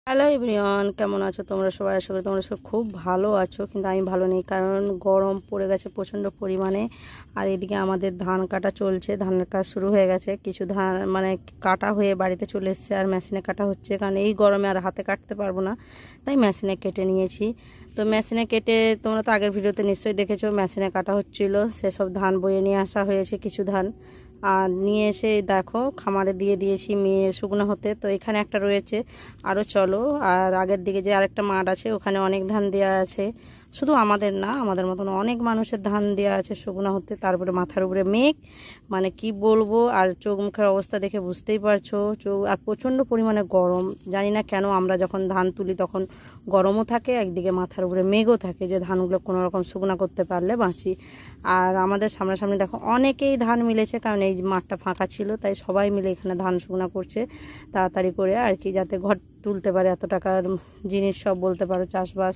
Hello everyone, কেমন আছো তোমরা সবাই? আশা করি তোমরা সব খুব ভালো আছো, কিন্তু আমি ভালো নেই, কারণ গরম পড়ে গেছে প্রচণ্ড পরিমাণে। আর এদিকে আমাদের ধান কাটা চলছে, ধানের কাজ শুরু হয়ে গেছে। কিছু ধান মানে কাটা হয়ে বাড়িতে চলে এসছে, আর মেশিনে কাটা হচ্ছে, কারণ এই গরমে আর হাতে কাটতে পারবো না, তাই মেশিনে কেটে নিয়েছি। তো মেশিনে কেটে তোমরা তো আগের ভিডিওতে নিশ্চয়ই দেখেছো, মেশিনে কাটা হচ্ছিল। সেসব ধান বয়ে নিয়ে আসা হয়েছে কিছু ধান, আর নিয়ে এসে দেখো খামারে দিয়ে দিয়েছি মেয়ে শুকনো হতে। তো এখানে একটা রয়েছে, আরও চলো। আর আগের দিকে যে আরেকটা মাঠ আছে, ওখানে অনেক ধান দেওয়া আছে, শুধু আমাদের না, আমাদের মতন অনেক মানুষের ধান দেওয়া আছে শুকনো হতে। তারপরে মাথার উপরে মেঘ, মানে কি বলবো, আর চোখ মুখের অবস্থা দেখে বুঝতেই পারছো। চোখ আর প্রচণ্ড পরিমাণে গরম, জানি না কেন আমরা যখন ধান তুলি তখন গরমও থাকে, একদিকে মাথার উপরে মেঘও থাকে, যে ধানগুলো কোনো রকম শুকনো করতে পারলে বাঁচি। আর আমাদের সামনাসামনি দেখো অনেকেই ধান মিলেছে, কারণ এই মাঠটা ফাঁকা ছিল, তাই সবাই মিলে এখানে ধান শুকনো করছে তাড়াতাড়ি করে আর কি, যাতে ঘর তুলতে পারে, এত টাকার জিনিস সব বলতে পারো চাষবাস।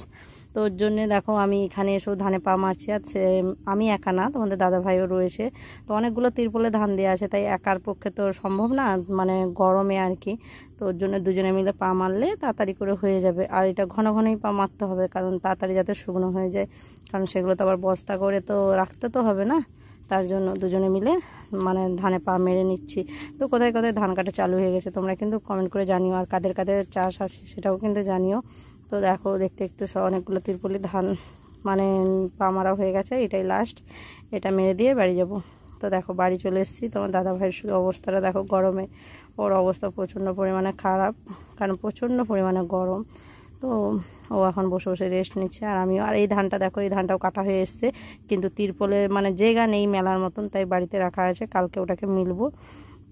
তো ওর জন্যে দেখো আমি এখানে এসেও ধানে পা মারছি। আর আমি একা না, তোমাদের দাদা ভাইও রয়েছে। তো অনেকগুলো তিরপলে ধান দেওয়া আছে, তাই একার পক্ষে তো সম্ভব না, মানে গরমে আর কি। তো ওর জন্য দুজনে মিলে পা মারলে তাড়াতাড়ি করে হয়ে যাবে। আর এটা ঘন ঘনই পা মারতে হবে, কারণ তাড়াতাড়ি যাতে শুকনো হয়ে যায়, কারণ সেগুলো তো আবার বস্তা করে তো রাখতে তো হবে না। তার জন্য দুজনে মিলে মানে ধানে পা মেরে নিচ্ছি। তো কোথায় কোথায় ধান কাটা চালু হয়ে গেছে তোমরা কিন্তু কমেন্ট করে জানিও, আর কাদের কাদের চাষ আছে সেটাও কিন্তু জানিও। তো দেখো দেখতে দেখতে সব অনেকগুলো তিরপলি ধান মানে পা মারা হয়ে গেছে, এটাই লাস্ট, এটা মেরে দিয়ে বাড়ি যাব। তো দেখো বাড়ি চলে এসেছি। তোমার দাদা ভাইয়ের শুধু অবস্থাটা দেখো, গরমে ওর অবস্থা প্রচণ্ড পরিমাণে খারাপ, কারণ প্রচণ্ড পরিমাণে গরম। তো ও এখন বসে বসে রেস্ট নিচ্ছে, আর আমিও। আর এই ধানটা দেখো, এই ধানটাও কাটা হয়ে এসছে, কিন্তু তিরপলের মানে জায়গা নেই মেলার মতন, তাই বাড়িতে রাখা আছে, কালকে ওটাকে মিলবো।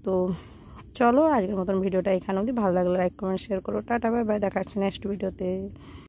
তো চলো আজকের মতন ভিডিওটা এখানে অবধি। ভালো লাগলে লাইক কমেন্ট শেয়ার করো। টাটা বাই বাই, দেখা হচ্ছে নেক্সট ভিডিওতে।